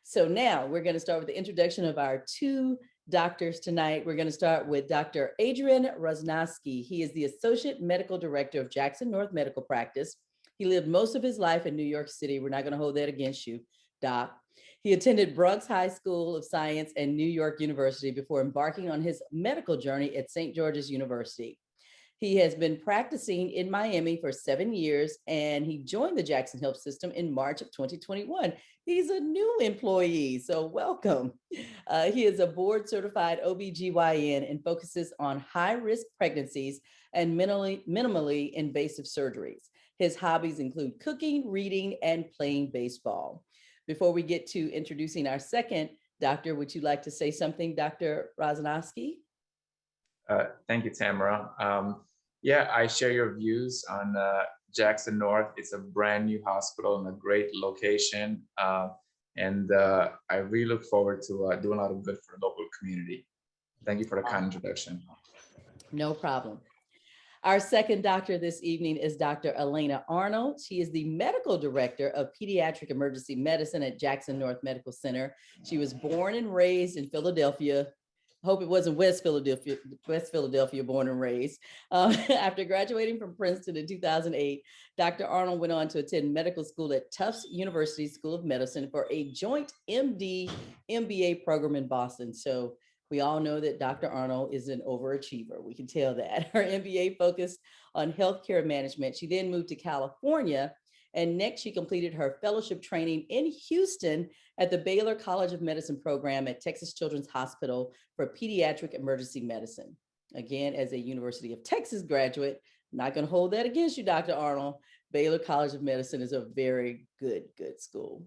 So now we're going to start with the introduction of our two doctors tonight. We're going to start with Dr. Adrian Roznowski. He is the Associate Medical Director of Jackson North Medical Practice. He lived most of his life in New York City. We're not going to hold that against you, Doc. He attended Brooks High School of Science and New York University before embarking on his medical journey at St. George's University. He has been practicing in Miami for 7 years, and he joined the Jackson Health System in March of 2021. He's a new employee, so welcome. He is a board-certified OBGYN and focuses on high-risk pregnancies and minimally invasive surgeries. His hobbies include cooking, reading, and playing baseball. Before we get to introducing our second doctor, would you like to say something, Dr. Roznowski? Thank you, Tamara. Yeah, I share your views on Jackson North. It's a brand new hospital in a great location. And I really look forward to doing a lot of good for the local community. Thank you for the kind introduction. No problem. Our second doctor this evening is Dr. Alana Arnold. She is the medical director of pediatric emergency medicine at Jackson North Medical Center. She was born and raised in Philadelphia. I hope it wasn't West Philadelphia, born and raised. After graduating from Princeton in 2008, Dr. Arnold went on to attend medical school at Tufts University School of Medicine for a joint MD MBA program in Boston. So we all know that Dr. Arnold is an overachiever. We can tell that. Her MBA focused on healthcare management. She then moved to California, and next she completed her fellowship training in Houston at the Baylor College of Medicine program at Texas Children's Hospital for pediatric emergency medicine. Again, as a University of Texas graduate, I'm not going to hold that against you, Dr. Arnold. Baylor College of Medicine is a very good school.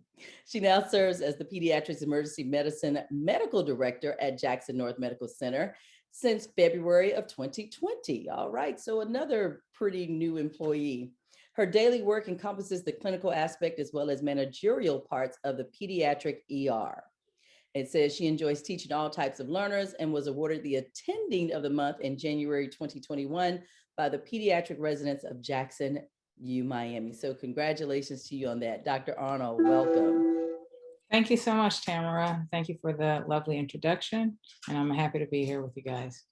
She now serves as the Pediatrics Emergency Medicine Medical Director at Jackson North Medical Center since February of 2020. All right, so another pretty new employee. Her daily work encompasses the clinical aspect as well as managerial parts of the pediatric ER. It says she enjoys teaching all types of learners and was awarded the Attending of the Month in January 2021 by the pediatric residents of Jackson U Miami. So congratulations to you on that. Dr. Arnold, welcome. Thank you so much, Tamara. Thank you for the lovely introduction, and I'm happy to be here with you guys.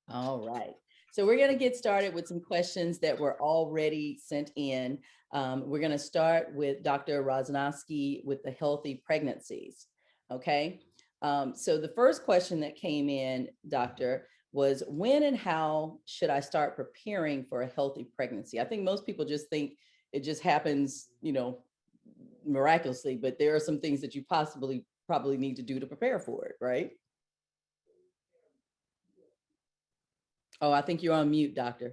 All right. So we're going to get started with some questions that were already sent in. We're going to start with Dr. Roznowski with the healthy pregnancies. Okay. So the first question that came in, doctor, was when and how should I start preparing for a healthy pregnancy? I think most people just think it just happens, you know, miraculously, but there are some things that you probably need to do to prepare for it, right? Oh, I think you're on mute, doctor.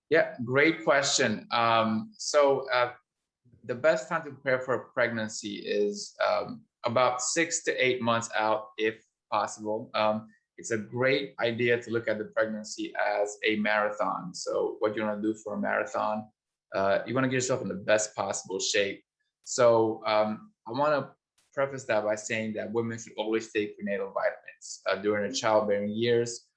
Yeah, great question. The best time to prepare for a pregnancy is about 6 to 8 months out, if possible. It's a great idea to look at the pregnancy as a marathon. So what you want to do for a marathon, you want to get yourself in the best possible shape. So I want to preface that by saying that women should always take prenatal vitamins during their childbearing years.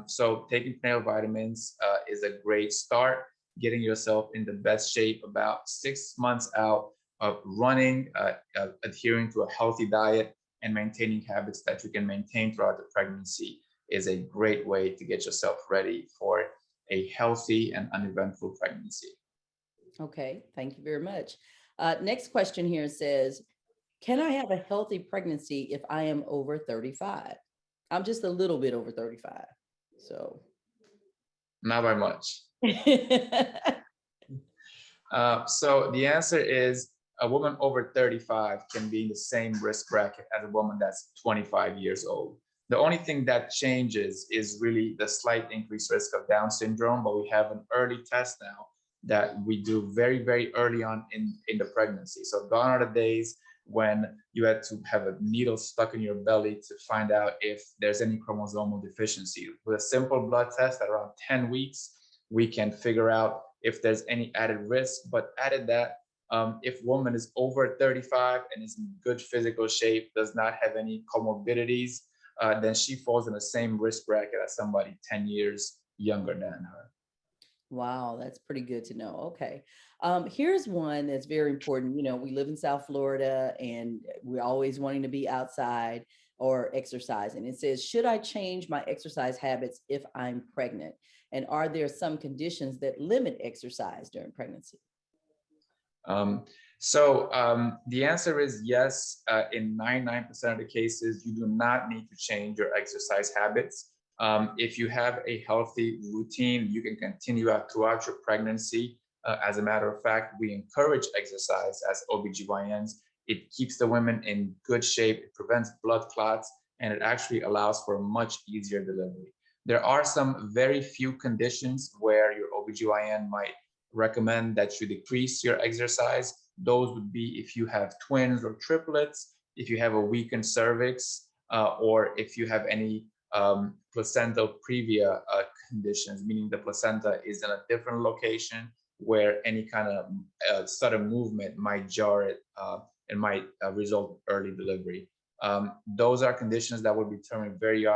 So taking prenatal vitamins is a great start. Getting yourself in the best shape about 6 months out of running, adhering to a healthy diet, and maintaining habits that you can maintain throughout the pregnancy is a great way to get yourself ready for a healthy and uneventful pregnancy. Okay, thank you very much. Next question here says, can I have a healthy pregnancy if I am over 35? I'm just a little bit over 35, so. Not by much. So the answer is a woman over 35 can be in the same risk bracket as a woman that's 25 years old. The only thing that changes is really the slight increased risk of Down syndrome, but we have an early test now that we do very, very early on in the pregnancy. So gone are the days when you had to have a needle stuck in your belly to find out if there's any chromosomal deficiency. With a simple blood test at around 10 weeks, we can figure out if there's any added risk. But added that, if woman is over 35 and is in good physical shape, does not have any comorbidities, then she falls in the same risk bracket as somebody 10 years younger than her. Wow, that's pretty good to know. Okay. Here's one that's very important. You know, we live in South Florida and we're always wanting to be outside or exercising. It says, should I change my exercise habits if I'm pregnant? And are there some conditions that limit exercise during pregnancy? Um, the answer is yes. In 99% of the cases, you do not need to change your exercise habits. If you have a healthy routine, you can continue out throughout your pregnancy. As a matter of fact, we encourage exercise as OBGYNs. It keeps the women in good shape, it prevents blood clots, and it actually allows for a much easier delivery. There are some very few conditions where your OBGYN might recommend that you decrease your exercise. Those would be if you have twins or triplets, if you have a weakened cervix, or if you have any placental previa conditions, meaning the placenta is in a different location where any kind of sudden movement might jar it and might result in early delivery. Those are conditions that will be determined very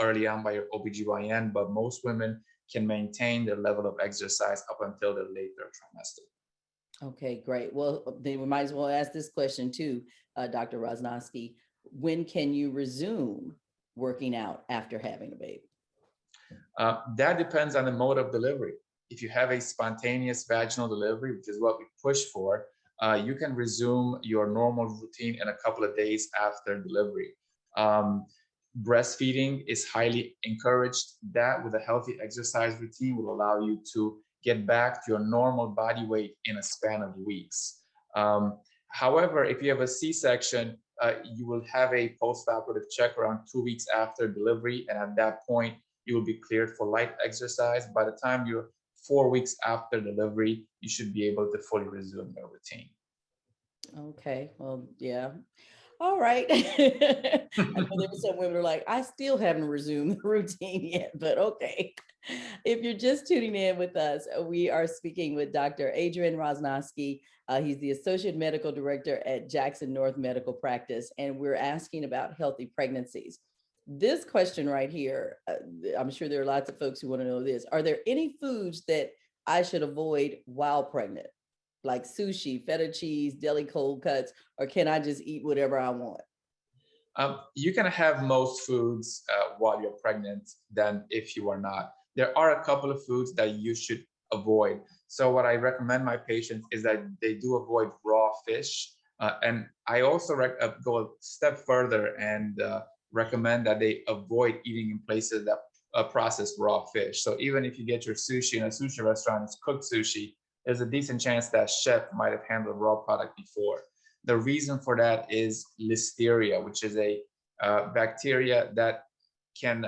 early on by your OBGYN, but most women can maintain their level of exercise up until the later trimester. Okay, great. Well, then we might as well ask this question too, Dr. Roznowski. When can you resume working out after having a baby? That depends on the mode of delivery. If you have a spontaneous vaginal delivery, which is what we push for, you can resume your normal routine in a couple of days after delivery. Breastfeeding is highly encouraged. That with a healthy exercise routine will allow you to get back to your normal body weight in a span of weeks. However, if you have a C-section, you will have a post-operative check around 2 weeks after delivery. And at that point, you will be cleared for light exercise. By the time you're 4 weeks after delivery, you should be able to fully resume your routine. Okay, well, yeah. All right. I know there were some women who are like, I still haven't resumed the routine yet, but okay. If you're just tuning in with us, we are speaking with Dr. Adrian Roznowski. He's the Associate Medical Director at Jackson North Medical Practice, and we're asking about healthy pregnancies. This question right here, I'm sure there are lots of folks who want to know this. Are there any foods that I should avoid while pregnant? Like sushi, feta cheese, deli cold cuts, or can I just eat whatever I want? You can have most foods while you're pregnant than if you are not. There are a couple of foods that you should avoid. So what I recommend my patients is that they do avoid raw fish. And I also go a step further and recommend that they avoid eating in places that process raw fish. So even if you get your sushi in a sushi restaurant, it's cooked sushi, there's a decent chance that chef might have handled raw product before. The reason for that is listeria, which is a bacteria that can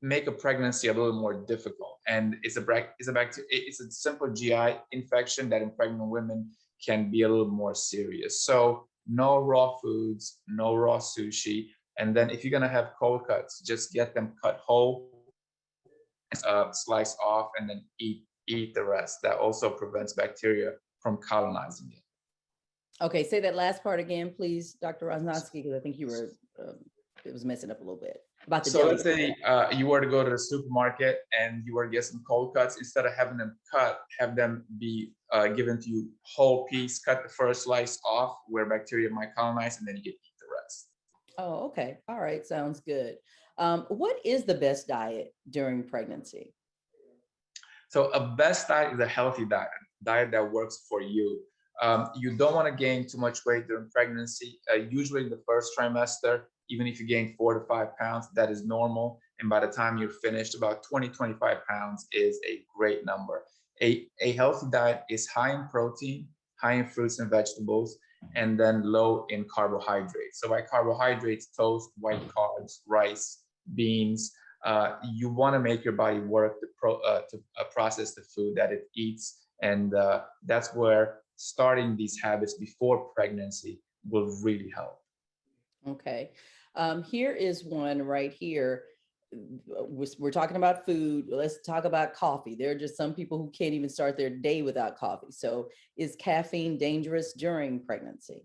make a pregnancy a little more difficult. And it's a simple GI infection that in pregnant women can be a little more serious. So no raw foods, no raw sushi. And then if you're gonna have cold cuts, just get them cut whole, slice off, and then eat the rest. That also prevents bacteria from colonizing it. Okay, say that last part again, please, Dr. Roznowski, because I think you were, it was messing up a little bit. About the So let's say you were to go to the supermarket and you were to get some cold cuts. Instead of having them cut, have them be given to you whole piece. Cut the first slice off where bacteria might colonize, and then you can eat the rest. Oh, okay. All right, sounds good. What is the best diet during pregnancy? So a best diet is a healthy diet that works for you. You don't want to gain too much weight during pregnancy. Usually in the first trimester, even if you gain 4 to 5 pounds, that is normal. And by the time you're finished, about 20, 25 pounds is a great number. A healthy diet is high in protein, high in fruits and vegetables, and then low in carbohydrates. So by carbohydrates, toast, white carbs, rice, beans. You want to make your body work to process the food that it eats. And that's where starting these habits before pregnancy will really help. Okay. Here is one right here. We're talking about food. Let's talk about coffee. There are just some people who can't even start their day without coffee. So is caffeine dangerous during pregnancy?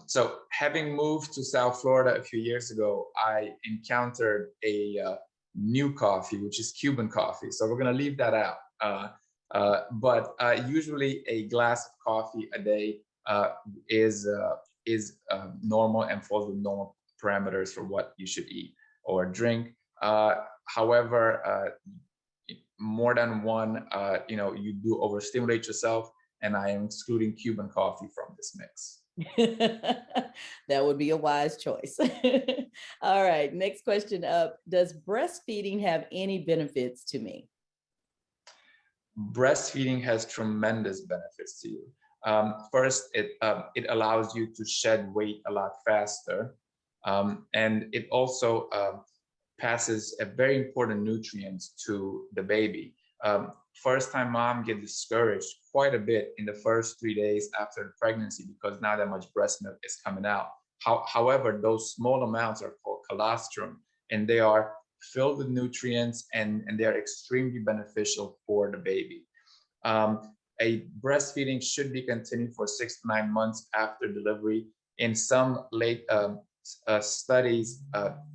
So having moved to South Florida a few years ago, I encountered a new coffee, which is Cuban coffee. So we're going to leave that out. But usually a glass of coffee a day is normal and falls with normal parameters for what you should eat or drink. However, more than one, you do overstimulate yourself, and I am excluding Cuban coffee from this mix. That would be a wise choice. All right, next question up. Does breastfeeding have any benefits to me? Breastfeeding has tremendous benefits to you. First, it allows you to shed weight a lot faster. And it also passes a very important nutrients to the baby. First-time mom get discouraged quite a bit in the first 3 days after the pregnancy because not that much breast milk is coming out. However, those small amounts are called colostrum, and they are filled with nutrients, and they are extremely beneficial for the baby. A breastfeeding should be continued for 6 to 9 months after delivery. In some late studies,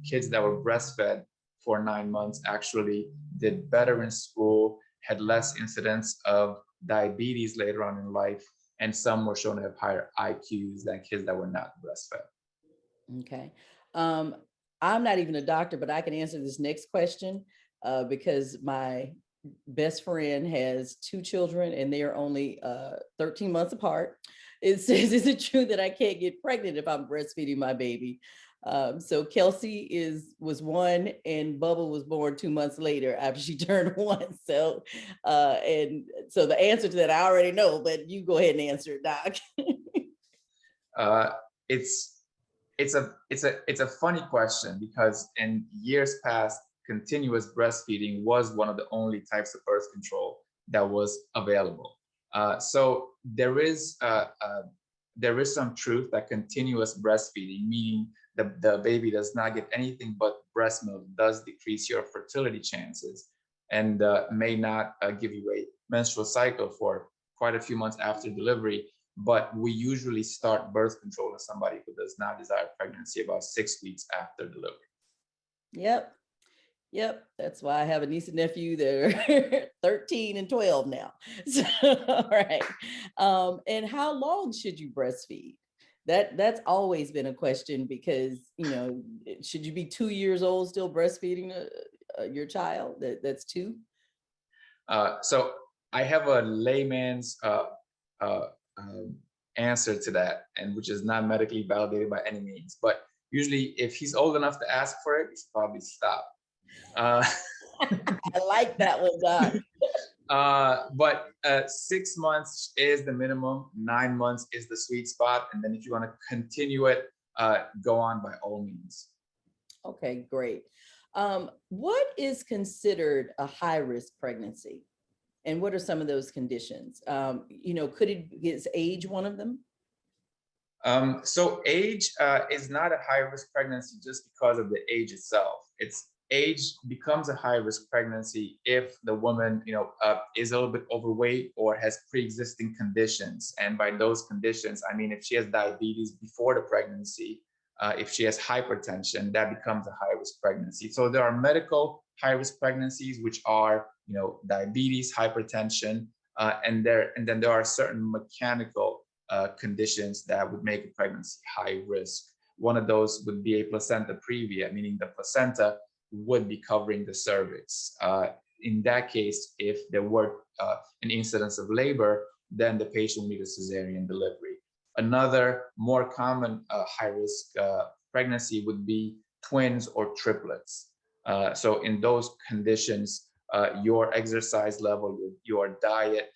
kids that were breastfed for 9 months actually did better in school, had less incidence of diabetes later on in life, and some were shown to have higher IQs than kids that were not breastfed. Okay. I'm not even a doctor, but I can answer this next question because my best friend has 2 children and they are only 13 months apart. It says, is it true that I can't get pregnant if I'm breastfeeding my baby? So Kelsey was 1 and Bubba was born 2 months later after she turned 1. So, and so the answer to that, I already know, but you go ahead and answer it, Doc. It's a funny question because in years past, continuous breastfeeding was one of the only types of birth control that was available. So there is some truth that continuous breastfeeding, meaning the baby does not get anything but breast milk, does decrease your fertility chances and may not give you a menstrual cycle for quite a few months after delivery. But we usually start birth control in somebody who does not desire pregnancy about 6 weeks after delivery. Yep. That's why I have a niece and nephew that are 13 and 12 now. So, all right. And how long should you breastfeed? That's always been a question because, should you be 2 years old still breastfeeding your child? That's 2? So I have a layman's answer to that, and which is not medically validated by any means. But usually, if he's old enough to ask for it, he's probably stop. I like that one, Doc. But 6 months is the minimum. 9 months is the sweet spot, and then if you want to continue it, go on by all means. Okay, great. What is considered a high-risk pregnancy? And what are some of those conditions? Is age one of them? So age is not a high-risk pregnancy just because of the age itself. Age becomes a high-risk pregnancy if the woman, is a little bit overweight or has pre-existing conditions. And by those conditions, I mean, if she has diabetes before the pregnancy, if she has hypertension, that becomes a high-risk pregnancy. So there are medical high-risk pregnancies, which are, diabetes, hypertension, and then there are certain mechanical conditions that would make a pregnancy high risk. One of those would be a placenta previa, meaning the placenta would be covering the cervix. In that case, if there were an incidence of labor, then the patient would need a cesarean delivery. Another more common high-risk pregnancy would be twins or triplets. So in those conditions, your exercise level, your diet,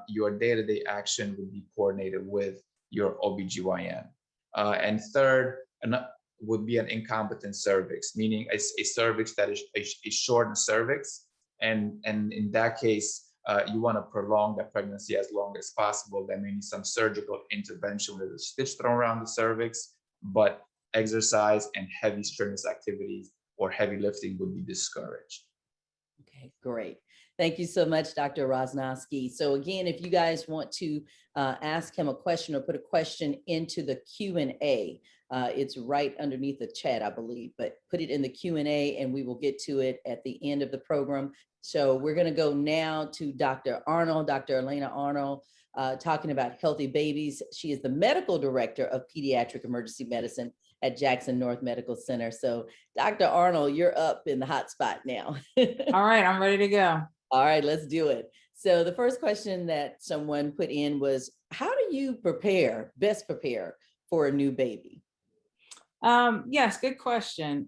your day-to-day action would be coordinated with your OBGYN. And third, would be an incompetent cervix, meaning a cervix that is a shortened cervix. And in that case, you want to prolong that pregnancy as long as possible. There may be some surgical intervention with a stitch thrown around the cervix, but exercise and heavy strenuous activities or heavy lifting would be discouraged. Okay, great. Thank you so much, Dr. Roznowski. So again, if you guys want to ask him a question or put a question into the Q&A, it's right underneath the chat, I believe, but put it in the Q&A and we will get to it at the end of the program. So we're going to go now to Dr. Arnold, Dr. Alana Arnold, talking about healthy babies. She is the medical director of pediatric emergency medicine at Jackson North Medical Center. So Dr. Arnold, you're up in the hot spot now. All right, I'm ready to go. All right, let's do it. So the first question that someone put in was, how do you best prepare for a new baby? Yes, good question.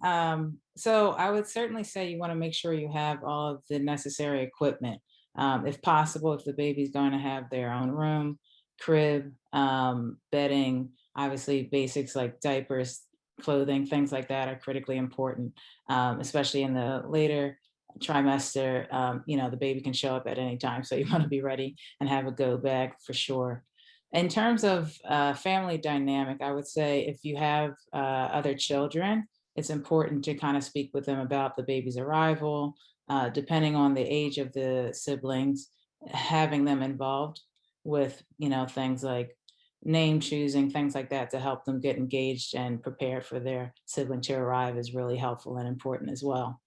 So I would certainly say you want to make sure you have all of the necessary equipment. If possible, if the baby's going to have their own room, crib, bedding, obviously basics like diapers, clothing, things like that are critically important, especially in the later trimester. The baby can show up at any time, so you want to be ready and have a go bag for sure. In terms of family dynamic, I would say if you have other children, it's important to kind of speak with them about the baby's arrival, depending on the age of the siblings, having them involved with, things like name choosing, things like that to help them get engaged and prepared for their sibling to arrive is really helpful and important as well.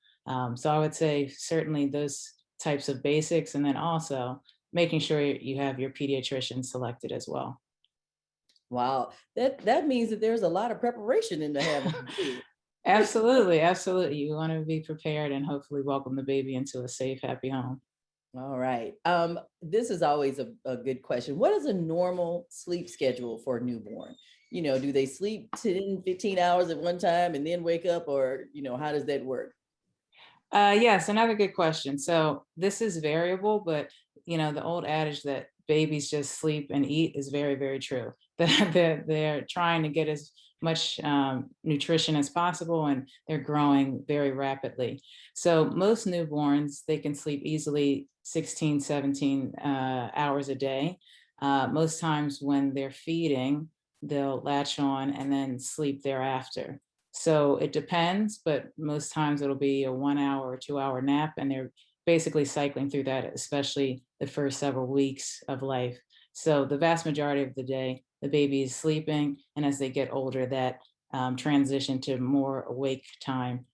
So I would say certainly those types of basics, and then also making sure you have your pediatrician selected as well. Wow, that means that there's a lot of preparation in the having. Absolutely, absolutely. You want to be prepared and hopefully welcome the baby into a safe, happy home. All right. This is always a good question. What is a normal sleep schedule for a newborn? Do they sleep 10, 15 hours at one time and then wake up, or, how does that work? Yes, another good question. So this is variable, but the old adage that babies just sleep and eat is very, very true. They're trying to get as much nutrition as possible, and they're growing very rapidly. So most newborns, they can sleep easily 16, 17 hours a day. Most times when they're feeding, they'll latch on and then sleep thereafter. So it depends, but most times it'll be a 1 hour or 2 hour nap, and they're basically cycling through that, especially the first several weeks of life. So the vast majority of the day, the baby is sleeping, and as they get older, that transition to more awake time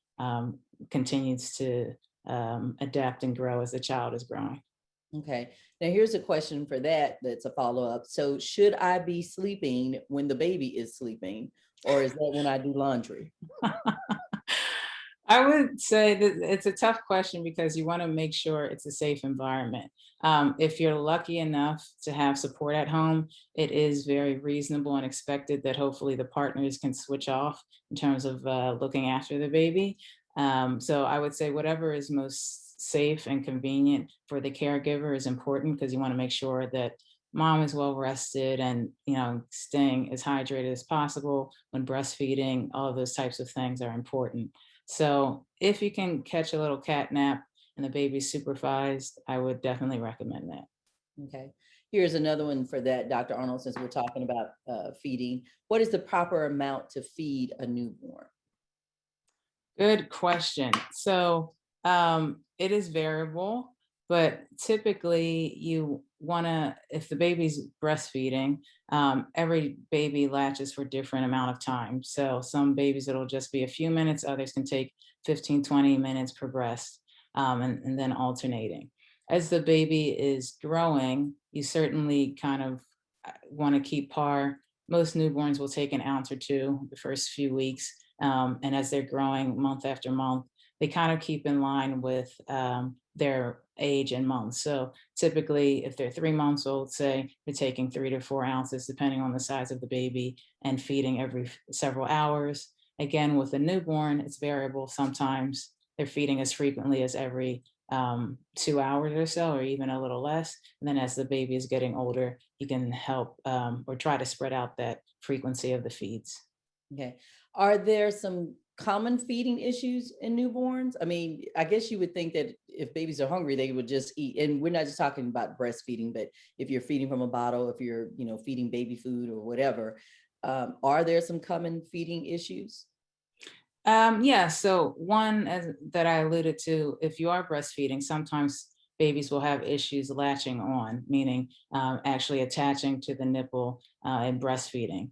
continues to adapt and grow as the child is growing. Okay. Now here's a question for that. That's a follow-up. So should I be sleeping when the baby is sleeping, or is that when I do laundry? I would say that it's a tough question because you want to make sure it's a safe environment. If you're lucky enough to have support at home, it is very reasonable and expected that hopefully the partners can switch off in terms of looking after the baby. So I would say whatever is most safe and convenient for the caregiver is important, because you want to make sure that mom is well rested and staying as hydrated as possible when breastfeeding. All of those types of things are important. So if you can catch a little cat nap and the baby's supervised, I would definitely recommend that. Okay. Here's another one for that, Dr. Arnold, since we're talking about feeding. What is the proper amount to feed a newborn? Good question. So it is variable, but typically you want to, if the baby's breastfeeding, every baby latches for different amount of time. So some babies, it'll just be a few minutes, others can take 15, 20 minutes per breast, and then alternating. As the baby is growing, you certainly kind of want to keep par. Most newborns will take an ounce or two the first few weeks. And as they're growing month after month, they kind of keep in line with their age and months. So typically, if they're 3 months old, say, they're taking 3 to 4 ounces, depending on the size of the baby, and feeding every several hours. Again, with a newborn, it's variable. Sometimes they're feeding as frequently as every 2 hours or so, or even a little less. And then as the baby is getting older, you can help or try to spread out that frequency of the feeds. Okay. Are there some common feeding issues in newborns? I mean, I guess you would think that if babies are hungry, they would just eat. And we're not just talking about breastfeeding, but if you're feeding from a bottle, if you're, feeding baby food or whatever, are there some common feeding issues? Yeah, so one that I alluded to, if you are breastfeeding, sometimes babies will have issues latching on, meaning actually attaching to the nipple and breastfeeding.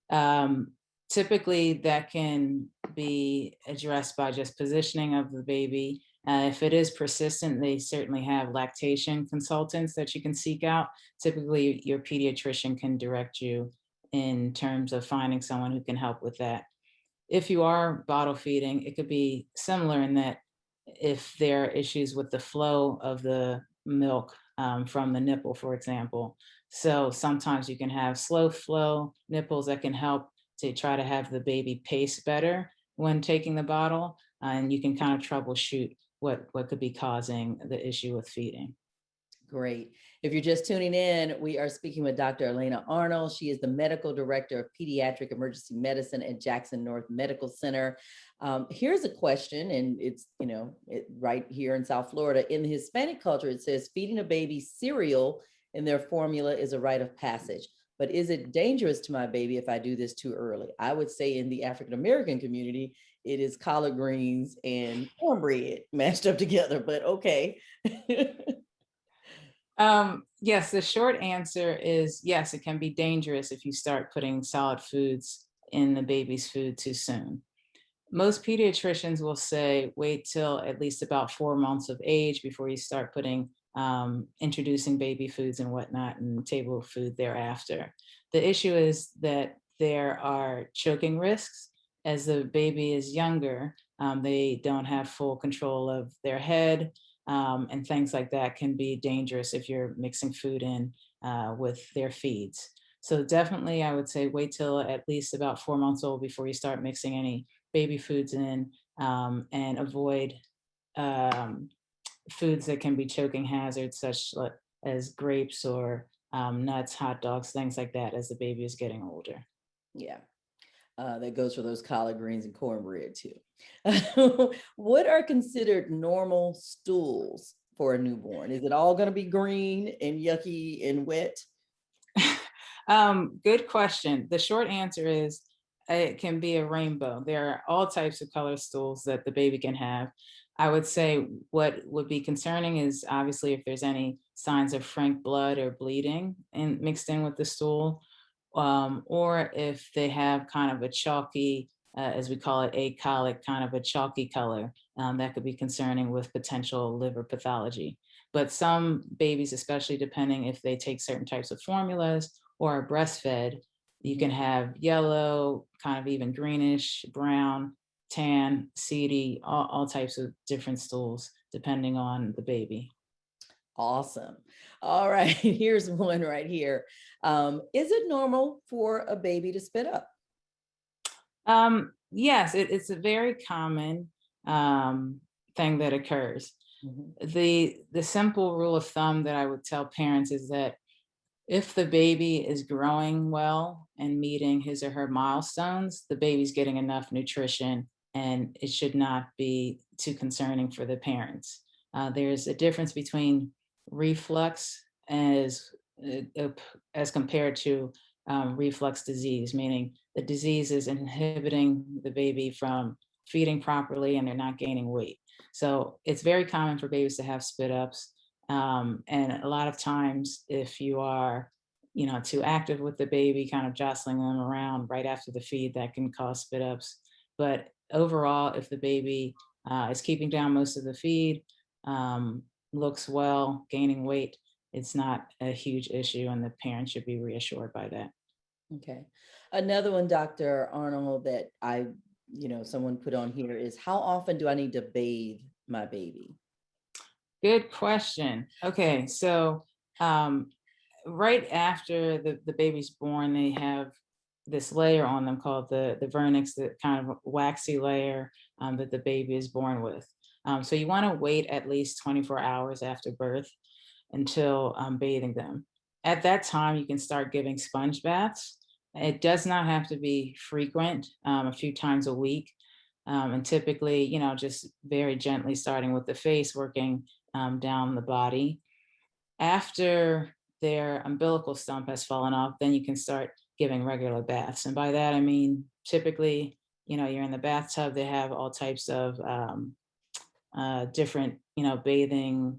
Um, Typically, that can be addressed by just positioning of the baby. If it is persistent, they certainly have lactation consultants that you can seek out. Typically, your pediatrician can direct you in terms of finding someone who can help with that. If you are bottle feeding, it could be similar in that if there are issues with the flow of the milk from the nipple, for example. So sometimes you can have slow flow nipples that can help to try to have the baby pace better when taking the bottle. And you can kind of troubleshoot what could be causing the issue with feeding. Great. If you're just tuning in, we are speaking with Dr. Alana Arnold. She is the medical director of pediatric emergency medicine at Jackson North Medical Center. Here's a question, and it's, right here in South Florida. In the Hispanic culture, it says feeding a baby cereal in their formula is a rite of passage. But is it dangerous to my baby if I do this too early? I would say in the African American community, it is collard greens and cornbread mashed up together, but okay. Yes, the short answer is yes, it can be dangerous if you start putting solid foods in the baby's food too soon. Most pediatricians will say wait till at least about 4 months of age before you start putting introducing baby foods and whatnot and table food thereafter. The issue is that there are choking risks. As the baby is younger, they don't have full control of their head, and things like that can be dangerous if you're mixing food in with their feeds. So definitely, I would say wait till at least about 4 months old before you start mixing any baby foods in, and avoid foods that can be choking hazards, such as grapes or nuts, hot dogs, things like that, as the baby is getting older. Yeah. That goes for those collard greens and cornbread too. What are considered normal stools for a newborn? Is it all going to be green and yucky and wet? Good question. The short answer is it can be a rainbow. There are all types of color stools that the baby can have. I would say what would be concerning is obviously if there's any signs of frank blood or bleeding and mixed in with the stool, or if they have kind of a chalky, as we call it, a colic, kind of a chalky color, that could be concerning with potential liver pathology. But some babies, especially depending if they take certain types of formulas or are breastfed, you can have yellow, kind of even greenish, brown, tan, seedy, all types of different stools, depending on the baby. Awesome. All right. Here's one right here. Is it normal for a baby to spit up? Yes, it's a very common thing that occurs. Mhm. The simple rule of thumb that I would tell parents is that if the baby is growing well and meeting his or her milestones, the baby's getting enough nutrition and it should not be too concerning for the parents. There's a difference between reflux as compared to reflux disease, meaning the disease is inhibiting the baby from feeding properly and they're not gaining weight. So it's very common for babies to have spit ups. And a lot of times, if you are, too active with the baby, kind of jostling them around right after the feed, that can cause spit ups. But overall, if the baby is keeping down most of the feed, looks well, gaining weight, it's not a huge issue, and the parent should be reassured by that. Okay. Another one, Dr. Arnold, that someone put on here is how often do I need to bathe my baby? Good question. Okay, so right after the baby's born, they have this layer on them called the vernix, the kind of waxy layer that the baby is born with. So you want to wait at least 24 hours after birth until bathing them. At that time, you can start giving sponge baths. It does not have to be frequent, a few times a week. And typically, just very gently starting with the face, working down the body. After their umbilical stump has fallen off, then you can start giving regular baths. And by that, I mean, typically, you're in the bathtub, they have all types of different, bathing,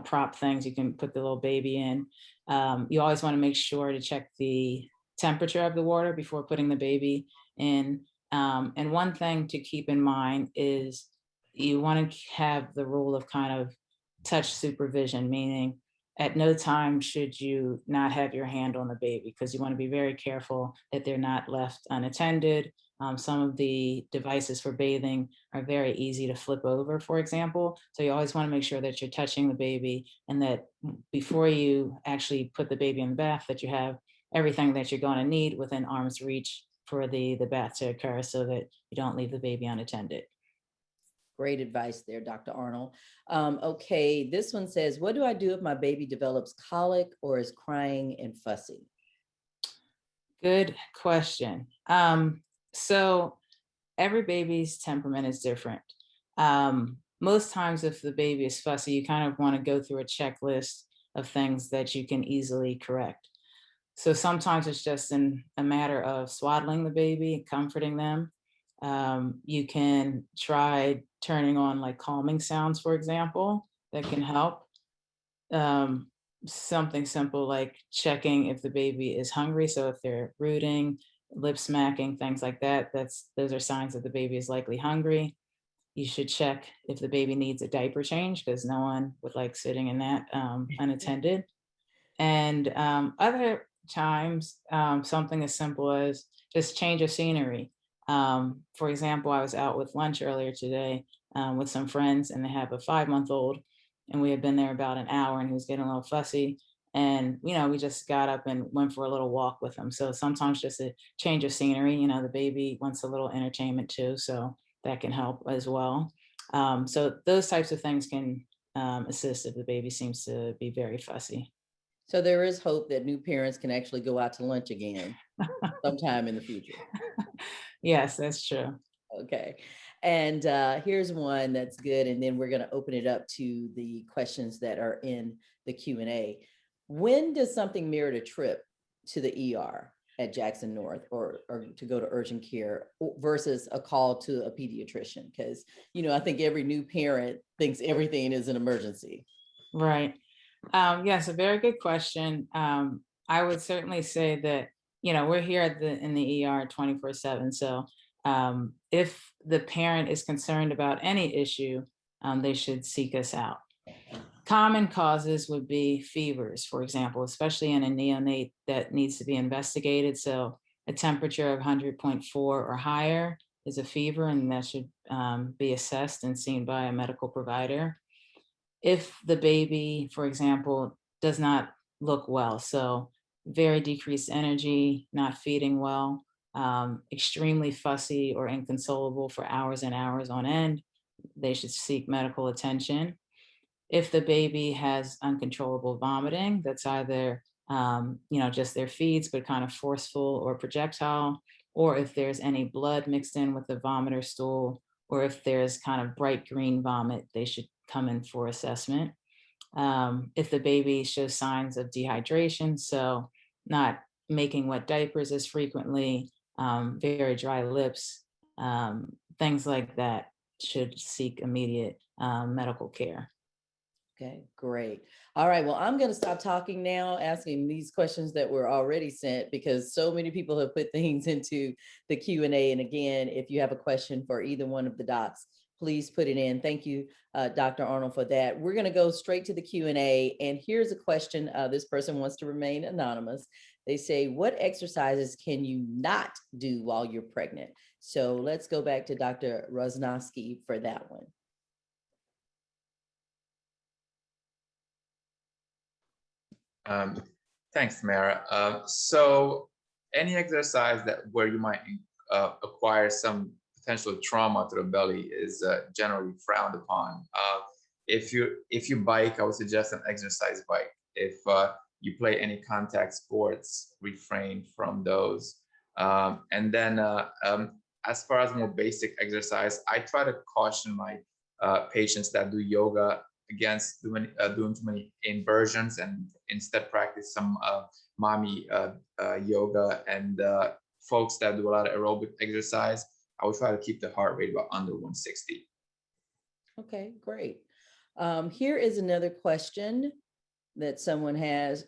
prop things you can put the little baby in. You always want to make sure to check the temperature of the water before putting the baby in. And one thing to keep in mind is you want to have the rule of kind of touch supervision, meaning at no time should you not have your hand on the baby, because you want to be very careful that they're not left unattended. Some of the devices for bathing are very easy to flip over, for example. So you always want to make sure that you're touching the baby, and that before you actually put the baby in the bath, that you have everything that you're going to need within arm's reach for the bath to occur, so that you don't leave the baby unattended. Great advice there, Dr. Arnold. Okay, this one says, what do I do if my baby develops colic or is crying and fussy? Good question. So every baby's temperament is different. Most times if the baby is fussy, you kind of want to go through a checklist of things that you can easily correct. So sometimes it's just a matter of swaddling the baby, comforting them. You can try turning on like calming sounds, for example, that can help. Something simple like checking if the baby is hungry. So if they're rooting, lip smacking, things like that, those are signs that the baby is likely hungry. You should check if the baby needs a diaper change, because no one would like sitting in that unattended. And other times, something as simple as just change of scenery. For example, I was out with lunch earlier today with some friends, and they have a 5-month-old, and we had been there about an hour, and he was getting a little fussy. And, we just got up and went for a little walk with him. So sometimes just a change of scenery, the baby wants a little entertainment too. So that can help as well. So those types of things can assist if the baby seems to be very fussy. So there is hope that new parents can actually go out to lunch again sometime in the future. Yes, that's true. Okay. And here's one that's good. And then we're going to open it up to the questions that are in the Q&A. When does something merit a trip to the ER at Jackson North or to go to urgent care versus a call to a pediatrician? Because, I think every new parent thinks everything is an emergency. Right. Yes, a very good question. I would certainly say that, we're here in the ER 24/7. So if the parent is concerned about any issue, they should seek us out. Common causes would be fevers, for example, especially in a neonate that needs to be investigated. So a temperature of 100.4 or higher is a fever, and that should be assessed and seen by a medical provider. If the baby, for example, does not look well, so very decreased energy, not feeding well, extremely fussy or inconsolable for hours and hours on end, they should seek medical attention. If the baby has uncontrollable vomiting, that's either just their feeds, but kind of forceful or projectile, or if there's any blood mixed in with the vomit or stool, or if there's kind of bright green vomit, they should come in for assessment. If the baby shows signs of dehydration, so not making wet diapers as frequently, very dry lips, things like that, should seek immediate medical care. Okay, great. All right. Well, I'm going to stop talking now, asking these questions that were already sent, because so many people have put things into the Q&A. And again, if you have a question for either one of the docs, please put it in. Thank you, Dr. Arnold, for that. We're going to go straight to the Q&A. And here's a question. This person wants to remain anonymous. They say, what exercises can you not do while you're pregnant? So let's go back to Dr. Roznowski for that one. Thanks, Tamara. So any exercise where you might acquire some potential trauma to the belly is generally frowned upon. If you bike, I would suggest an exercise bike. If you play any contact sports, refrain from those. And then as far as more basic exercise, I try to caution my patients that do yoga against doing too many inversions, and instead practice some mommy yoga. And folks that do a lot of aerobic exercise, I would try to keep the heart rate about under 160. Okay, great. Here is another question that someone has.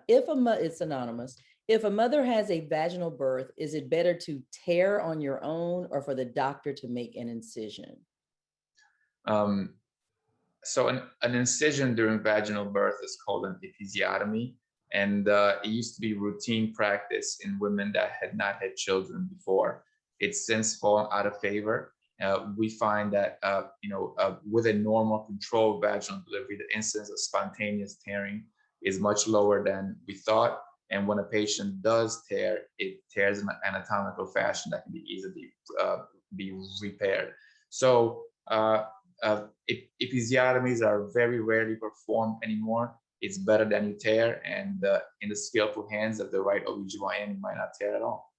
It's anonymous. If a mother has a vaginal birth, is it better to tear on your own or for the doctor to make an incision? Um, so an incision during vaginal birth is called an episiotomy, and it used to be routine practice in women that had not had children before. It's since fallen out of favor. We find that with a normal controlled vaginal delivery, the incidence of spontaneous tearing is much lower than we thought. And when a patient does tear, it tears in an anatomical fashion that can be easily be repaired. So episiotomies are very rarely performed anymore. It's better than you tear, and in the skillful hands of the right OBGYN, you might not tear at all.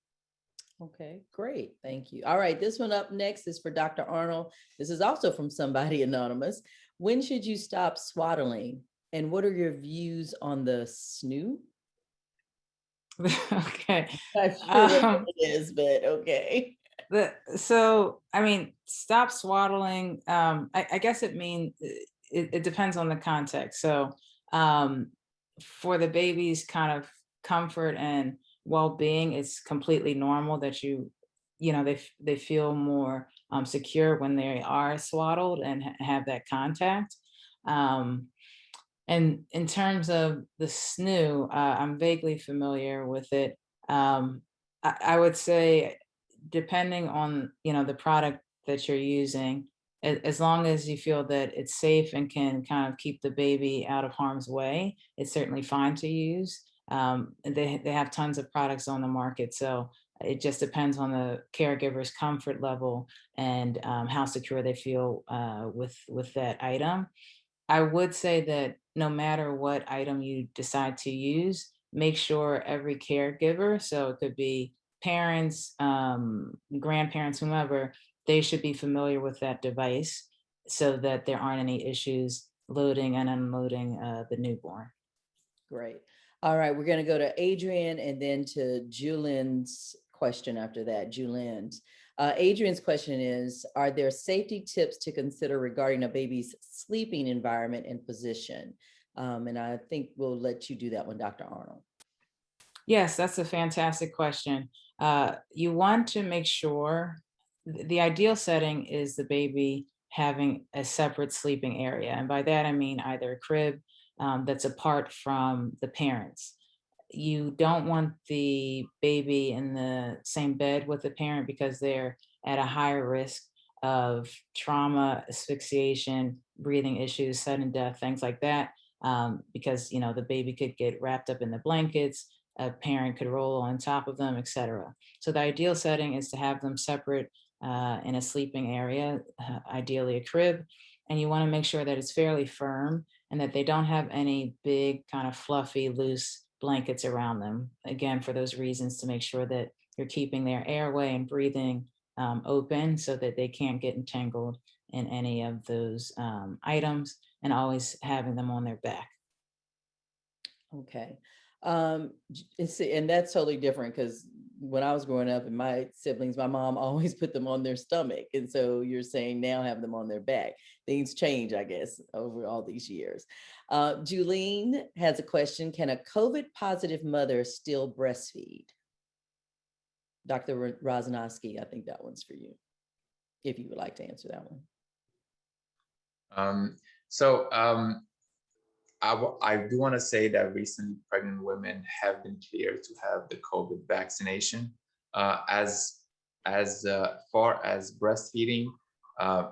Okay, great. Thank you. All right, this one up next is for Dr. Arnold. This is also from somebody anonymous. When should you stop swaddling? And what are your views on the Snoo? Okay. Not sure what it is, but okay. So I mean, stop swaddling. I guess it means it depends on the context. So for the baby's kind of comfort and well-being, it's completely normal that they feel more secure when they are swaddled and have that contact. Um, and in terms of the Snoo, I'm vaguely familiar with it. I would say, depending on the product that you're using, as long as you feel that it's safe and can kind of keep the baby out of harm's way, it's certainly fine to use. And they have tons of products on the market, so it just depends on the caregiver's comfort level and how secure they feel with that item. I would say that no matter what item you decide to use, make sure every caregiver, so it could be parents, grandparents, whomever, they should be familiar with that device so that there aren't any issues loading and unloading the newborn. Great. All right, we're going to go to Adrian and then to Julian's question after that. Julian's. Adrian's question is, are there safety tips to consider regarding a baby's sleeping environment and position? And I think we'll let you do that one, Dr. Arnold. Yes, that's a fantastic question. You want to make sure the ideal setting is the baby having a separate sleeping area. And by that, I mean either a crib that's apart from the parents. You don't want the baby in the same bed with the parent because they're at a higher risk of trauma, asphyxiation, breathing issues, sudden death, things like that. Because the baby could get wrapped up in the blankets, a parent could roll on top of them, etc. So the ideal setting is to have them separate in a sleeping area, ideally a crib, and you want to make sure that it's fairly firm and that they don't have any big kind of fluffy, loose blankets around them. Again, for those reasons, to make sure that you're keeping their airway and breathing open so that they can't get entangled in any of those items, and always having them on their back. Okay. And that's totally different because when I was growing up and my siblings, my mom always put them on their stomach. And so you're saying now have them on their back. Things change, I guess, over all these years. Julene has a question. Can a COVID positive mother still breastfeed? Dr. Roznowski, I think that one's for you, if you would like to answer that one. I do want to say that recently pregnant women have been cleared to have the COVID vaccination. As far as breastfeeding, I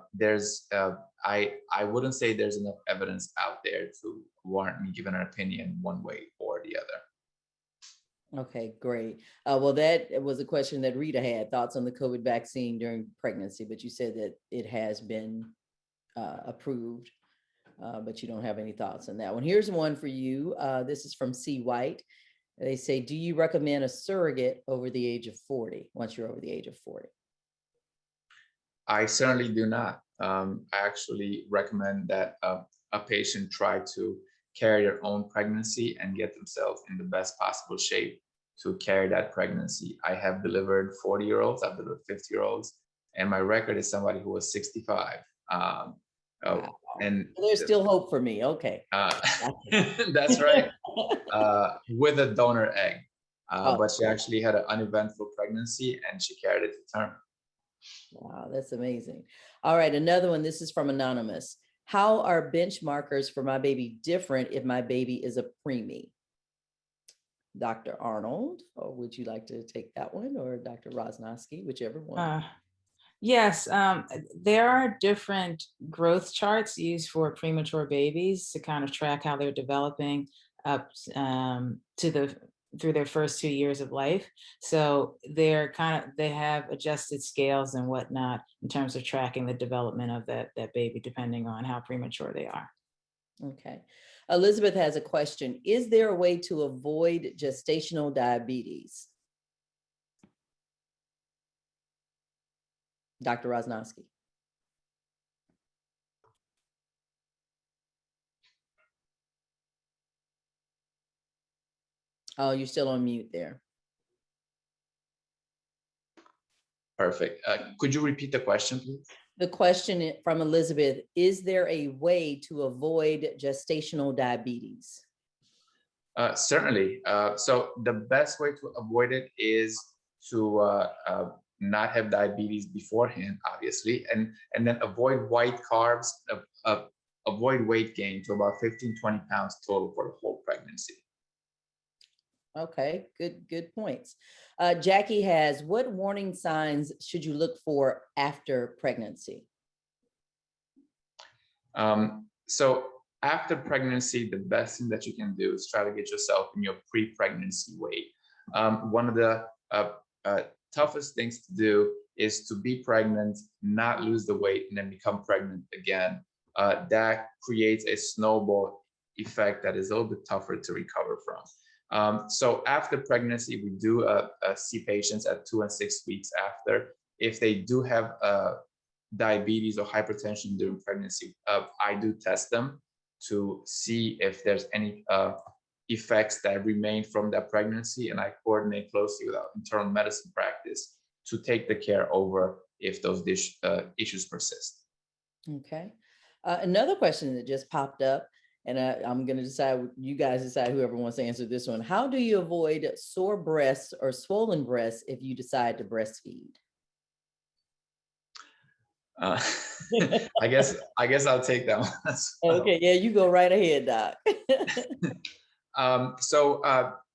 wouldn't say there's enough evidence out there to warrant me giving an opinion one way or the other. Okay, great. Well, that was a question that Rita had, thoughts on the COVID vaccine during pregnancy, but you said that it has been approved. But you don't have any thoughts on that one. Here's one for you. This is from C. White. They say, do you recommend a surrogate over the age of 40, once you're over the age of 40? I certainly do not. I actually recommend that a patient try to carry their own pregnancy and get themselves in the best possible shape to carry that pregnancy. I have delivered 40-year-olds, I've delivered 50-year-olds, and my record is somebody who was 65. Oh, Wow. and There's still hope for me. Okay. that's right. With a donor egg. Oh, But she actually had an uneventful pregnancy and she carried it to term. wow, that's amazing. All right, another one. This is from Anonymous. How are benchmarkers for my baby different if my baby is a preemie? Dr. Arnold, or would you like to take that one, or Dr. Roznowski, whichever one? Yes, there are different growth charts used for premature babies to kind of track how they're developing up to the through their first 2 years of life. So they have adjusted scales and whatnot in terms of tracking the development of that baby, depending on how premature they are. Okay. Elizabeth has a question. Is there a way to avoid gestational diabetes? Dr. Roznowski. Oh, you're still on mute there. Perfect. Could you repeat the question, please? The question from Elizabeth, is there a way to avoid gestational diabetes? Certainly. So the best way to avoid it is to not have diabetes beforehand, obviously, and then avoid white carbs, avoid weight gain to about 15-20 pounds total for the whole pregnancy. Okay, good points. Jackie has, what warning signs should you look for after pregnancy? So after pregnancy, the best thing that you can do is try to get yourself in your pre-pregnancy weight. One of the toughest things to do is to be pregnant, not lose the weight, and then become pregnant again. That creates a snowball effect that is a little bit tougher to recover from. So after pregnancy, we do see patients at 2 and 6 weeks after. If they do have diabetes or hypertension during pregnancy, I do test them to see if there's any effects that remain from that pregnancy, and I coordinate closely with our internal medicine practice to take the care over if those issues persist. Okay. Another question that just popped up, and I'm going to decide, you guys decide whoever wants to answer this one. How do you avoid sore breasts or swollen breasts if you decide to breastfeed? I guess I'll take that one. Okay, yeah, you go right ahead, Doc.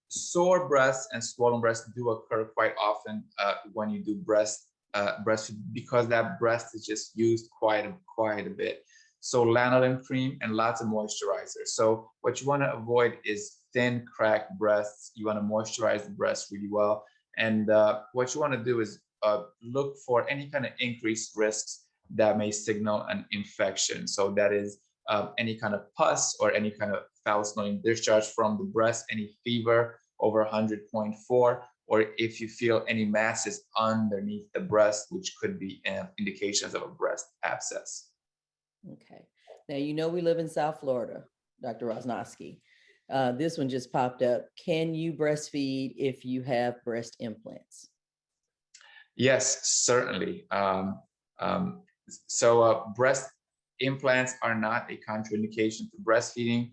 Sore breasts and swollen breasts do occur quite often when you do breastfeed, because that breast is just used quite a bit. So lanolin cream and lots of moisturizer. So what you want to avoid is thin, cracked breasts. You want to moisturize the breast really well. And what you want to do is look for any kind of increased risks that may signal an infection. So that is any kind of pus or any kind of foul-smelling discharge from the breast, any fever over 100.4, or if you feel any masses underneath the breast, which could be indications of a breast abscess. Okay. Now, you know, we live in South Florida, Dr. Roznowski. This one just popped up. Can you breastfeed if you have breast implants? Yes, certainly. Breast implants are not a contraindication to breastfeeding,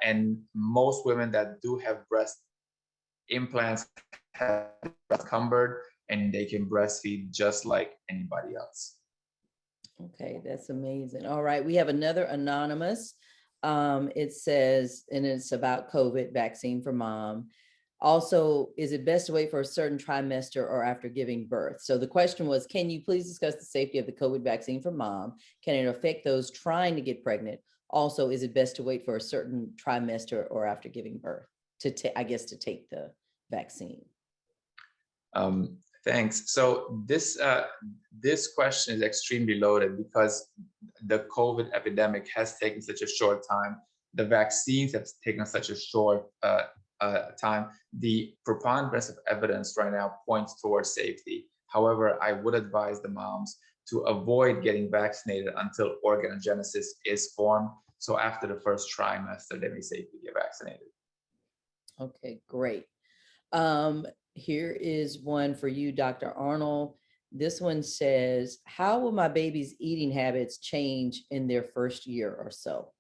and most women that do have breast implants have encumbered, and they can breastfeed just like anybody else. Okay, that's amazing. All right, we have another anonymous. It says, and it's about COVID vaccine for mom. Also, is it best to wait for a certain trimester or after giving birth? So the question was, can you please discuss the safety of the COVID vaccine for mom? Can it affect those trying to get pregnant? Also, is it best to wait for a certain trimester or after giving birth to take the vaccine? Thanks. So this question is extremely loaded because the COVID epidemic has taken such a short time. The vaccines have taken such a short time. The preponderance of evidence right now points towards safety. However, I would advise the moms to avoid getting vaccinated until organogenesis is formed. So after the first trimester, they may safely get vaccinated. Okay, great. Here is one for you, Dr. Arnold. This one says, how will my baby's eating habits change in their first year or so?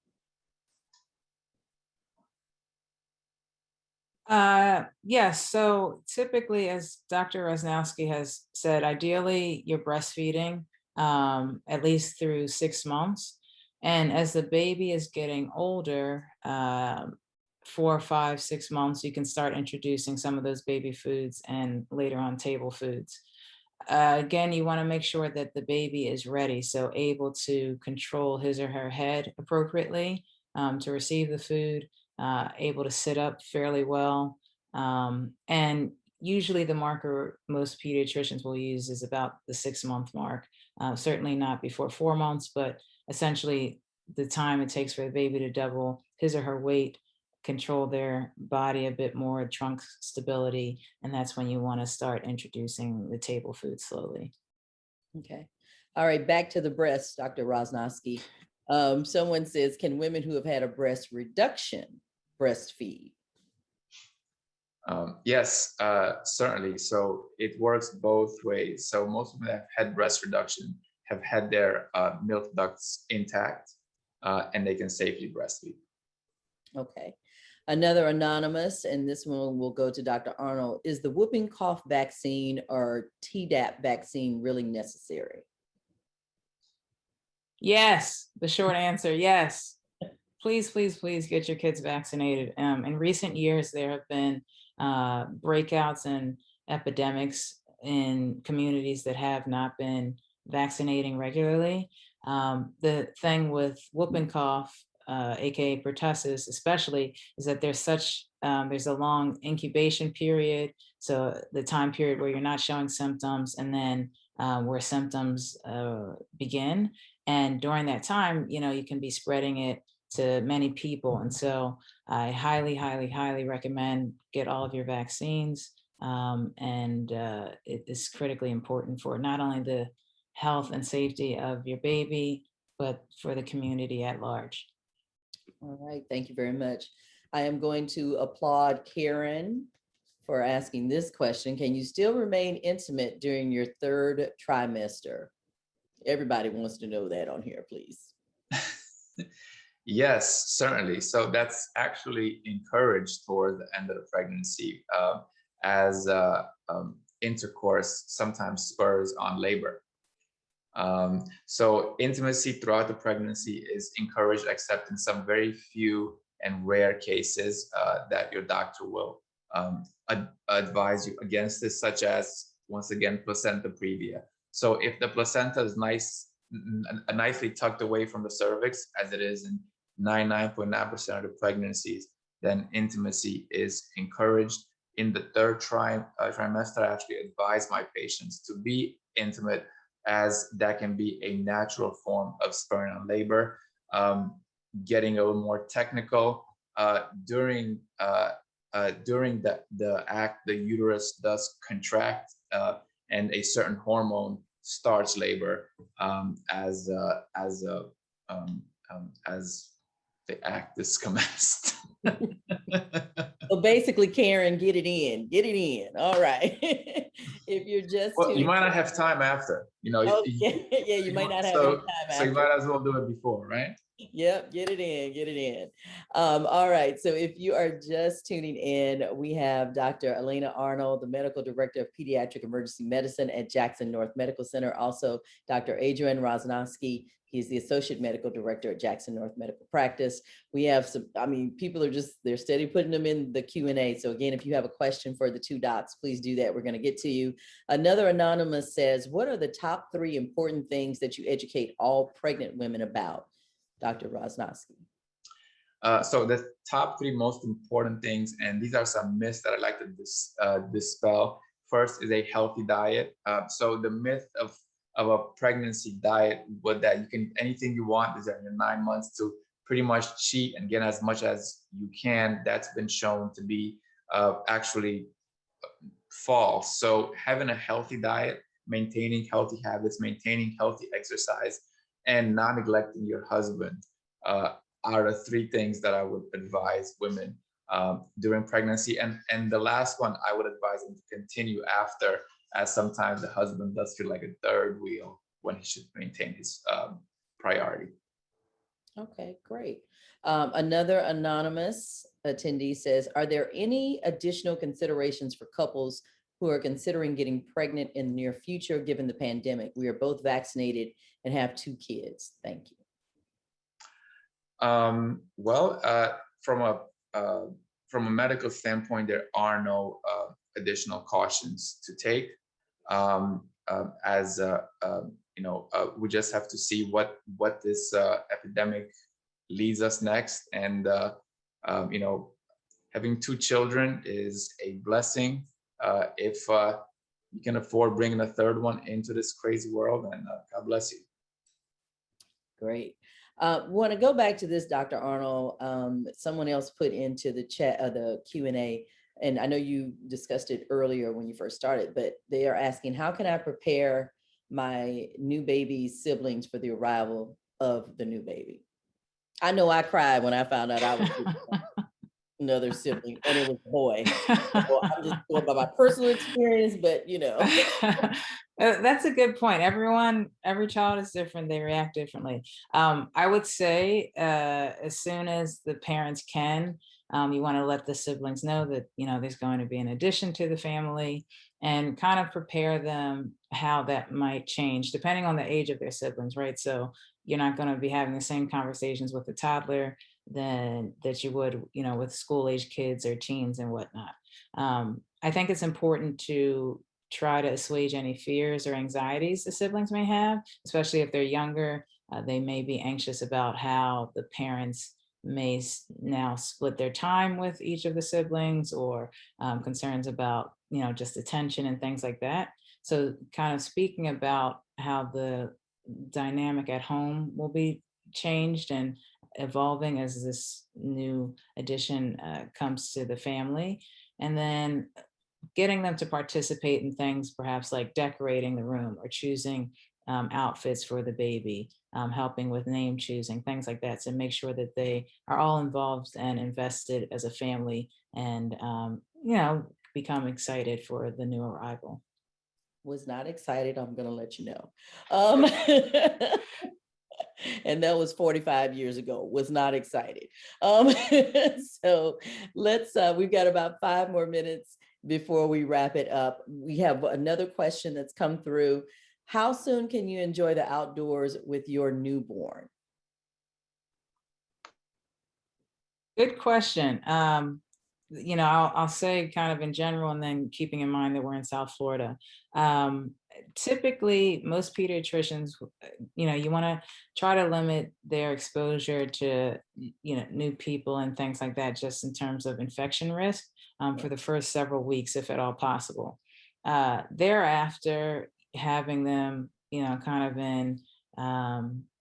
Yes. So typically, as Dr. Roznowski has said, ideally you're breastfeeding at least through 6 months. And as the baby is getting older, 4, 5, 6 months, you can start introducing some of those baby foods and later on table foods. Again, you want to make sure that the baby is ready, so able to control his or her head appropriately to receive the food, able to sit up fairly well. And usually, the marker most pediatricians will use is about the 6 month mark. Certainly not before 4 months, but essentially the time it takes for the baby to double his or her weight, control their body a bit more, trunk stability, and that's when you want to start introducing the table food slowly. Okay. All right, back to the breast, Dr. Roznowski. Someone says, can women who have had a breast reduction breastfeed? Yes, certainly. So it works both ways. So most women that have had breast reduction have had their milk ducts intact, and they can safely breastfeed. Okay. Another anonymous, and this one will go to Dr. Arnold. Is the whooping cough vaccine or tdap vaccine really necessary? Yes, the short answer, yes. Please, please, please get your kids vaccinated. In recent years, there have been breakouts and epidemics in communities that have not been vaccinating regularly. The thing with whooping cough, aka pertussis, especially, is that there's a long incubation period. So the time period where you're not showing symptoms, and then where symptoms begin. And during that time, you can be spreading it to many people. And so I highly, highly, highly recommend get all of your vaccines. And it is critically important for not only the health and safety of your baby, but for the community at large. All right, thank you very much. I am going to applaud Karen for asking this question. Can you still remain intimate during your third trimester? Everybody wants to know that on here, please. Yes, certainly. So that's actually encouraged toward the end of the pregnancy, as intercourse sometimes spurs on labor. So intimacy throughout the pregnancy is encouraged, except in some very few and rare cases that your doctor will advise you against this, such as, once again, placenta previa. So if the placenta is nicely tucked away from the cervix, as it is in 99.9% of the pregnancies, then intimacy is encouraged. In the third trimester, I actually advise my patients to be intimate, as that can be a natural form of spurring on labor. Getting a little more technical, during the act, the uterus does contract, and a certain hormone starts labor as the act is commenced. So basically, Karen, get it in. All right. If you're just you might not have time after, okay. Yeah, you might not have any time so after. you might as well do it before, right? Yep, get it in. All right, so if you are just tuning in, we have Dr. Alana Arnold, the Medical Director of Pediatric Emergency Medicine at Jackson North Medical Center. Also, Dr. Adrian Roznowski. He's the Associate Medical Director at Jackson North Medical Practice. We have some, people are they're steady putting them in the Q&A. So again, if you have a question for the two docs, please do that. We're going to get to you. Another anonymous says, what are the top 3 important things that you educate all pregnant women about? Dr. Roznowski. So the top 3 most important things, and these are some myths that I'd like to dispel. First is a healthy diet. So the myth of a pregnancy diet, with that you can, anything you want is in your 9 months to pretty much cheat and get as much as you can. That's been shown to be actually false. So having a healthy diet, maintaining healthy habits, maintaining healthy exercise, and not neglecting your husband are the 3 things that I would advise women during pregnancy. And the last one I would advise them to continue after, as sometimes the husband does feel like a third wheel when he should maintain his priority. Okay, great. Another anonymous attendee says, are there any additional considerations for couples who are considering getting pregnant in the near future, given the pandemic? We are both vaccinated and have 2 kids. Thank you. From a medical standpoint, there are no additional cautions to take. We just have to see what this epidemic leads us next, and having 2 children is a blessing. If you can afford bringing a third one into this crazy world, and God bless you. Great. Want to go back to this, Dr. Arnold. Someone else put into the chat, the Q&A, and I know you discussed it earlier when you first started, but they are asking, how can I prepare my new baby's siblings for the arrival of the new baby? I know I cried when I found out I was another sibling, and it was a boy. So I'm just going by my personal experience, but That's a good point. Every child is different. They react differently. I would say as soon as the parents can, you want to let the siblings know that, there's going to be an addition to the family, and kind of prepare them how that might change depending on the age of their siblings, right? So you're not going to be having the same conversations with a toddler that you would, with school age kids or teens and whatnot. I think it's important to try to assuage any fears or anxieties the siblings may have, especially if they're younger. They may be anxious about how the parents may now split their time with each of the siblings, or concerns about, just attention and things like that. So kind of speaking about how the dynamic at home will be changed and evolving as this new addition comes to the family. And then getting them to participate in things, perhaps like decorating the room or choosing outfits for the baby, helping with name choosing, things like that. So make sure that they are all involved and invested as a family, and, become excited for the new arrival. Was not excited, I'm going to let you know. And that was 45 years ago, was not excited. So we've got about 5 more minutes before we wrap it up. We have another question that's come through. How soon can you enjoy the outdoors with your newborn? Good question. I'll say kind of in general, and then keeping in mind that we're in South Florida. Typically, most pediatricians, you want to try to limit their exposure to, new people and things like that, just in terms of infection risk, for the first several weeks, if at all possible. Thereafter, having them, kind of in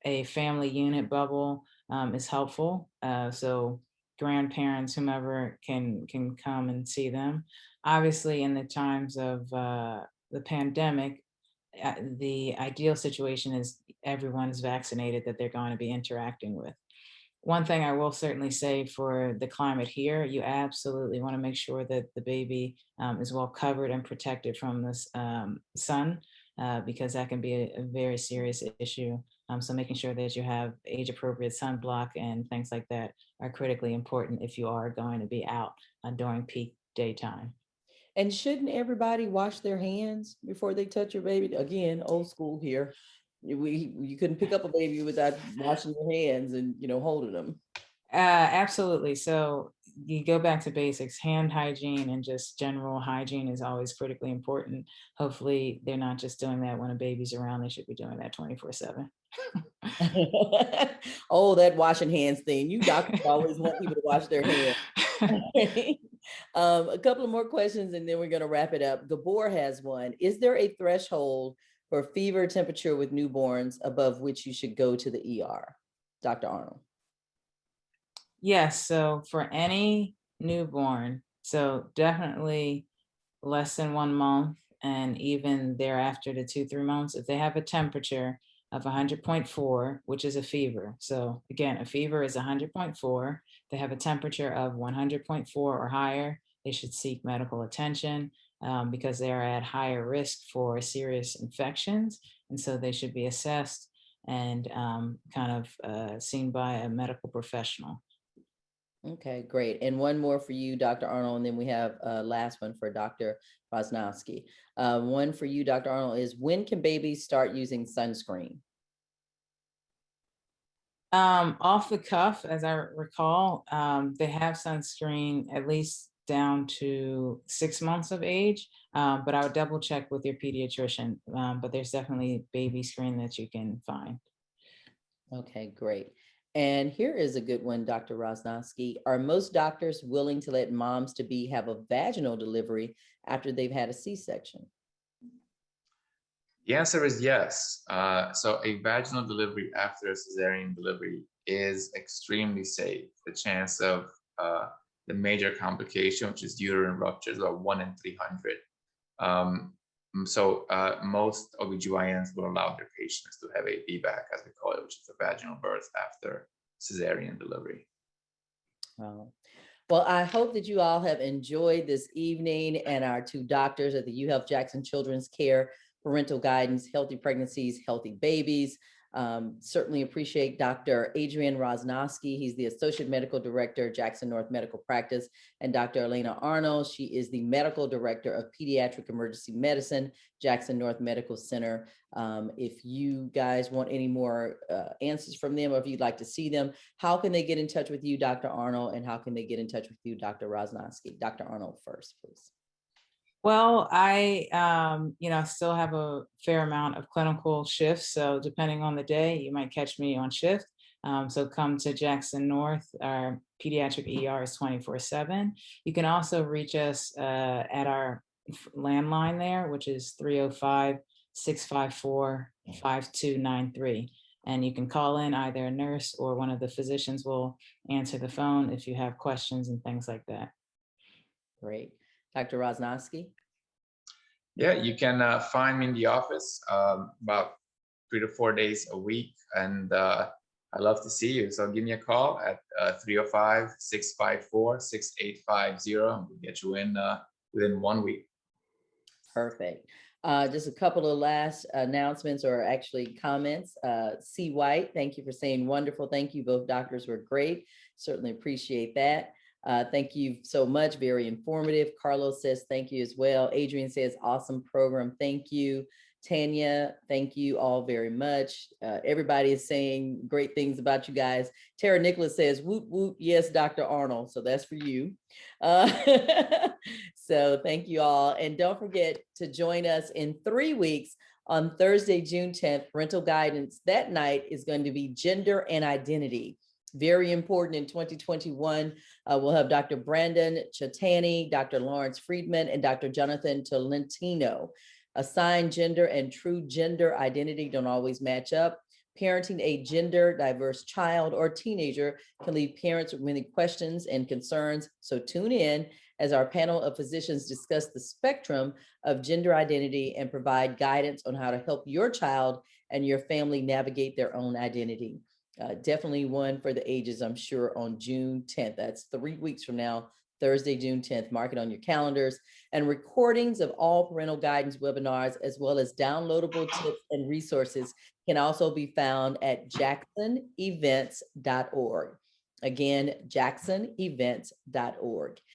a family unit bubble is helpful. So grandparents, whomever can come and see them. Obviously, in the times of the pandemic, the ideal situation is everyone is vaccinated that they're going to be interacting with. One thing I will certainly say for the climate here, you absolutely want to make sure that the baby is well covered and protected from this sun, because that can be a very serious issue. So making sure that you have age appropriate sunblock and things like that are critically important if you are going to be out during peak daytime. And shouldn't everybody wash their hands before they touch your baby? Again, old school here. You couldn't pick up a baby without washing your hands and, holding them. Absolutely. So you go back to basics. Hand hygiene and just general hygiene is always critically important. Hopefully they're not just doing that when a baby's around. They should be doing that 24/7. Oh, that washing hands thing. You doctors always want people to wash their hands. A couple of more questions and then we're going to wrap it up. Gabor has one. Is there a threshold for fever temperature with newborns above which you should go to the ER? Dr. Arnold. Yes. So for any newborn, so definitely less than 1 month, and even thereafter to 2-3 months, if they have a temperature of 100.4, which is a fever. So again, a fever is 100.4. They have a temperature of 100.4 or higher, they should seek medical attention. because they are at higher risk for serious infections. And so they should be assessed and seen by a medical professional. Okay, great. And one more for you, Dr. Arnold, and then we have a last one for Dr. Roznowski. One for you, Dr. Arnold, is when can babies start using sunscreen? Off the cuff, as I recall, they have sunscreen at least down to 6 months of age, but I would double check with your pediatrician. But there's definitely baby screen that you can find. Okay, great. And here is a good one, Dr. Roznowski. Are most doctors willing to let moms to be have a vaginal delivery after they've had a C-section? The answer is yes. So a vaginal delivery after a cesarean delivery is extremely safe. The chance of the major complication, which is uterine rupture, is about 1 in 300. Most OBGYNs will allow their patients to have a VBAC, as we call it, which is a vaginal birth after cesarean delivery. Well, I hope that you all have enjoyed this evening and our two doctors at the UHealth Jackson Children's Care, Parental Guidance, Healthy Pregnancies, Healthy Babies. Certainly appreciate Dr. Adrian Roznowski. He's the Associate Medical Director, Jackson North Medical Practice, and Dr. Alana Arnold. She is the Medical Director of Pediatric Emergency Medicine, Jackson North Medical Center. If you guys want any more answers from them, or if you'd like to see them, how can they get in touch with you, Dr. Arnold, and how can they get in touch with you, Dr. Roznowski? Dr. Arnold first, please. Well, I still have a fair amount of clinical shifts. So depending on the day, you might catch me on shift. So come to Jackson North. Our pediatric ER is 24/7. You can also reach us at our landline there, which is 305-654-5293. And you can call in, either a nurse or one of the physicians will answer the phone if you have questions and things like that. Great. Dr. Roznowski? Yeah, you can find me in the office about 3 to 4 days a week, and I love to see you. So give me a call at 305-654-6850, and we'll get you in within 1 week. Perfect. Just a couple of last announcements, or actually comments. C. White, thank you for saying wonderful. Thank you. Both doctors were great. Certainly appreciate that. Thank you so much. Very informative. Carlos says thank you as well. Adrian says awesome program. Thank you. Tanya, thank you all very much. Everybody is saying great things about you guys. Tara Nicholas says, woot, woot, yes, Dr. Arnold. So that's for you. So thank you all. And don't forget to join us in 3 weeks on Thursday, June 10th, Parental Guidance. That night is going to be gender and identity. Very important in 2021. We'll have Dr. Brandon Chatani, Dr. Lawrence Friedman, and Dr. Jonathan Tolentino. Assigned gender and true gender identity don't always match up. Parenting a gender diverse child or teenager can leave parents with many questions and concerns. So tune in as our panel of physicians discuss the spectrum of gender identity and provide guidance on how to help your child and your family navigate their own identity. Definitely one for the ages, I'm sure, on June 10th. That's 3 weeks from now, Thursday, June 10th. Mark it on your calendars. And recordings of all parental guidance webinars, as well as downloadable tips and resources, can also be found at jacksonevents.org. Again, jacksonevents.org.